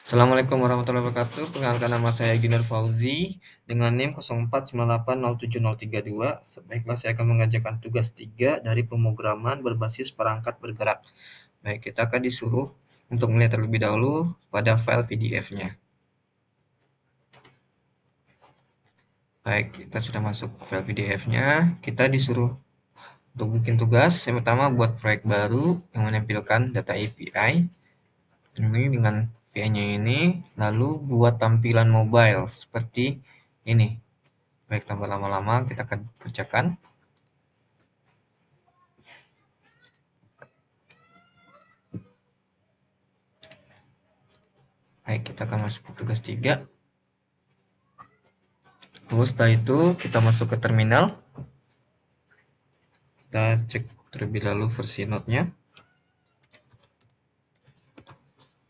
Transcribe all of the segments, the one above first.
Assalamualaikum warahmatullahi wabarakatuh. Perkenalkan nama saya Junar Fauzi dengan NIM 0498070332. Baiklah, saya akan mengerjakan tugas 3 dari pemrograman berbasis perangkat bergerak. Baik, kita akan disuruh untuk melihat terlebih dahulu pada file PDF-nya. Baik, kita sudah masuk file PDF-nya. Kita disuruh untuk bikin tugas. Yang pertama, buat proyek baru yang menampilkan data API. Ini dengan API-nya ini, lalu buat tampilan mobile seperti ini. Baik, tanpa lama-lama kita akan kerjakan. Baik, kita akan masuk ke tugas 3. Lalu setelah itu kita masuk ke terminal. Kita cek terlebih dahulu versi Node-nya.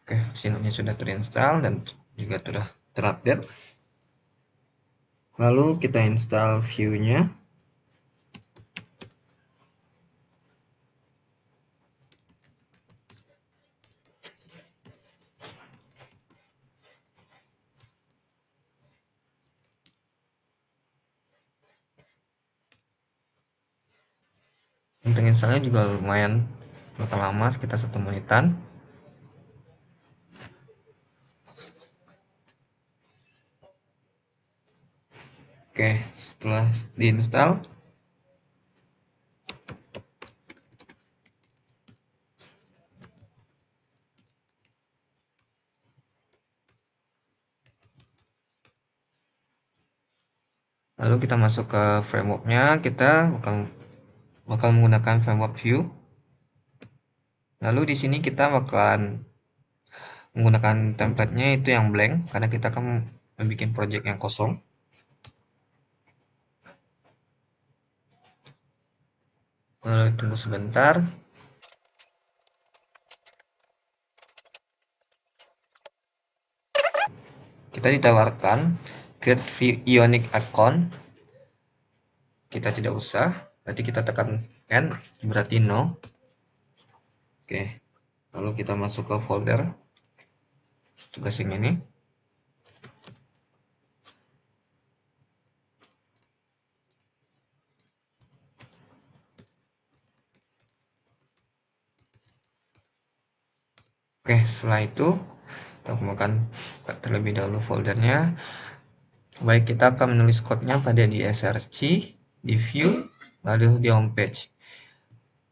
Oke, versi Node-nya sudah terinstall dan juga sudah terupdate. Lalu kita install Vue-nya. Untuk installnya juga lumayan bakal lama, sekitar 1 menitan. Oke, setelah diinstal, lalu kita masuk ke framework-nya. Kita bakal menggunakan framework Vue. Lalu di sini kita bakalan menggunakan template-nya itu yang blank karena kita akan membuat project yang kosong. Lalu tunggu sebentar. Kita ditawarkan create Ionic account. Kita tidak usah, berarti kita tekan N, berarti no. Oke, lalu kita masuk ke folder tugas yang ini. Oke, setelah itu kita akan terlebih dahulu foldernya. Baik, kita akan menulis code-nya pada di src, di view, lalu di homepage.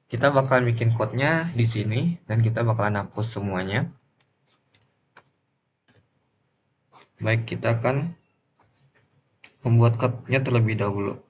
Kita bakal bikin code-nya di sini dan kita bakalan hapus semuanya. Baik, kita akan membuat code-nya terlebih dahulu.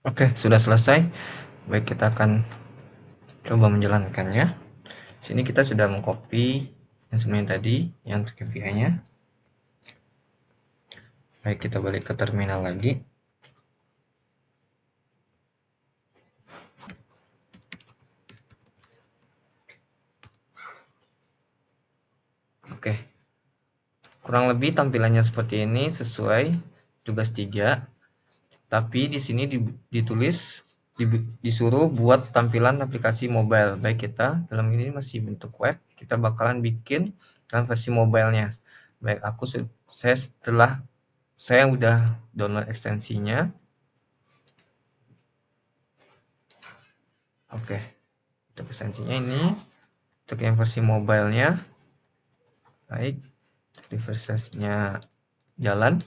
Oke, sudah selesai. Baik, kita akan coba menjalankannya. Sini kita sudah mengcopy yang sebelumnya tadi, yang untuk KPI-nya. Baik, kita balik ke terminal lagi. Oke, kurang lebih tampilannya seperti ini sesuai tugas 3. Tapi di sini ditulis disuruh buat tampilan aplikasi mobile. Baik, kita dalam ini masih bentuk web, kita bakalan bikin dalam versi mobilenya. Baik, saya udah download ekstensinya. Oke, untuk ekstensinya ini untuk yang versi mobilenya. Baik, untuk device-nya jalan.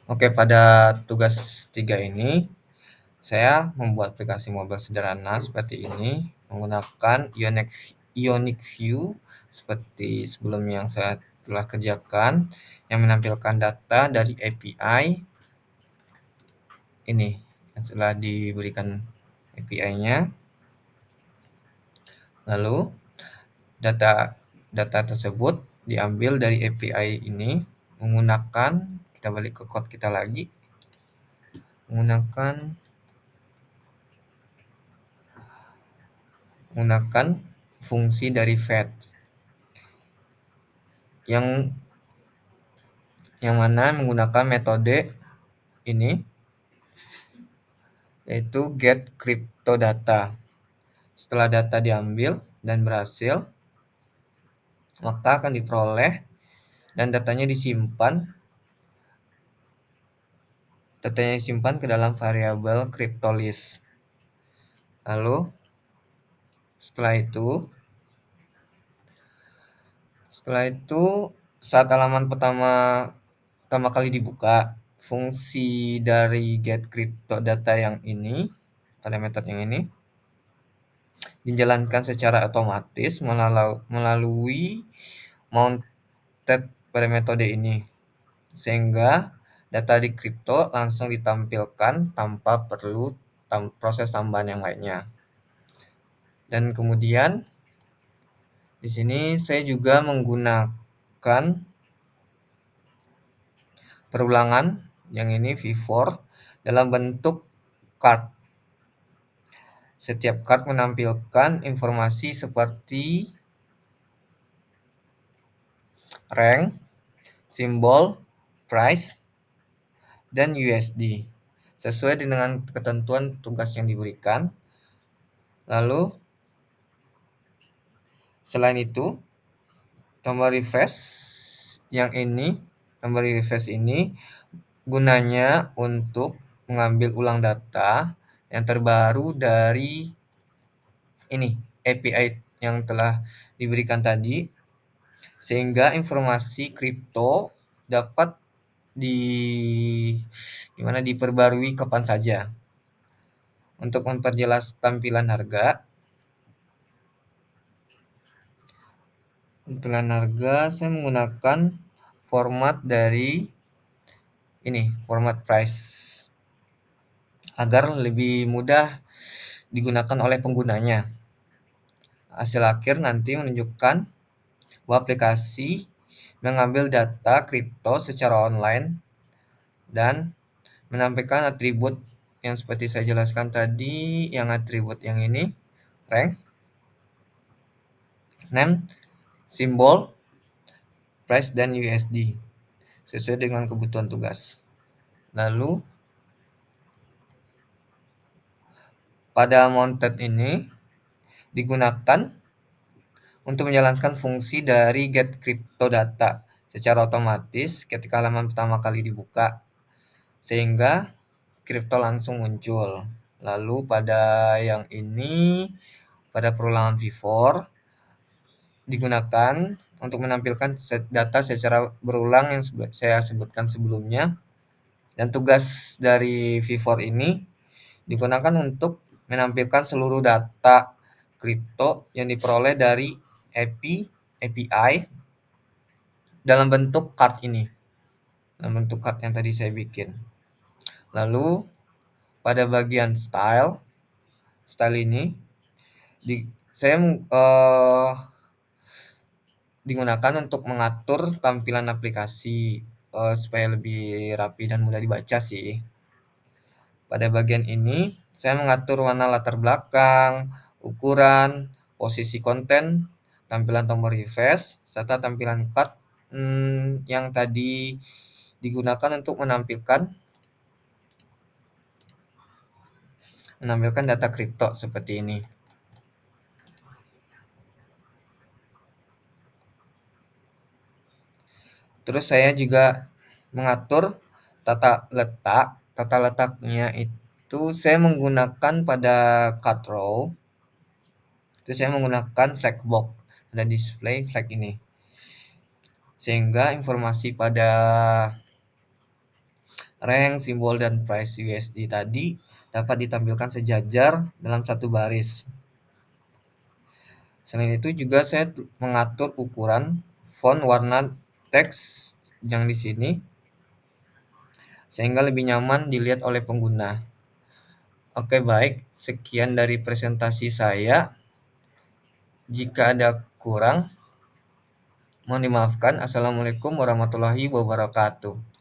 Oke, pada tugas 3 ini saya membuat aplikasi mobile sederhana seperti ini menggunakan Ionic View seperti sebelumnya yang saya telah kerjakan, yang menampilkan data dari API ini yang telah diberikan API-nya. Lalu data data tersebut diambil dari API ini menggunakan, kita balik ke code kita lagi, menggunakan fungsi dari fetch yang mana menggunakan metode ini, yaitu get crypto data. Setelah data diambil dan berhasil, maka akan diperoleh dan datanya disimpan ke dalam variabel cryptolist. Lalu setelah itu saat halaman pertama kali dibuka, fungsi dari get crypto data yang ini pada metode yang ini dijalankan secara otomatis melalui mounted pada metode ini, sehingga data di kripto langsung ditampilkan tanpa perlu proses tambahan yang lainnya. Dan kemudian di sini saya juga menggunakan perulangan yang ini V4 dalam bentuk card. Setiap card menampilkan informasi seperti rank, simbol, price, dan USD sesuai dengan ketentuan tugas yang diberikan. Lalu selain itu, tombol refresh ini gunanya untuk mengambil ulang data yang terbaru dari ini API yang telah diberikan tadi, sehingga informasi kripto dapat diperbarui kapan saja. Untuk memperjelas tampilan harga, saya menggunakan format dari format price agar lebih mudah digunakan oleh penggunanya. Hasil akhir nanti menunjukkan bahwa aplikasi mengambil data kripto secara online dan menampilkan atribut yang seperti saya jelaskan tadi, yang atribut yang ini, rank, name, simbol, price, dan USD sesuai dengan kebutuhan tugas. Lalu pada mounted ini digunakan untuk menjalankan fungsi dari get crypto data secara otomatis ketika halaman pertama kali dibuka, sehingga kripto langsung muncul. Lalu pada yang ini, pada perulangan V4 digunakan untuk menampilkan data secara berulang yang saya sebutkan sebelumnya. Dan tugas dari V4 ini digunakan untuk menampilkan seluruh data kripto yang diperoleh dari API dalam bentuk card ini, dalam bentuk card yang tadi saya bikin. Lalu pada bagian style ini saya digunakan untuk mengatur tampilan aplikasi supaya lebih rapi dan mudah dibaca sih. Pada bagian ini, saya mengatur warna latar belakang, ukuran, posisi konten, tampilan tombol refresh, serta tampilan card yang tadi digunakan untuk menampilkan data kripto seperti ini. Terus saya juga mengatur tata letaknya itu saya menggunakan pada card row. Itu saya menggunakan flag box, ada display flag ini. Sehingga informasi pada rank, simbol, dan price USD tadi dapat ditampilkan sejajar dalam satu baris. Selain itu juga saya mengatur ukuran font, warna teks yang di sini sehingga lebih nyaman dilihat oleh pengguna. Oke, baik, sekian dari presentasi saya. Jika ada kurang, mohon dimaafkan. Assalamualaikum warahmatullahi wabarakatuh.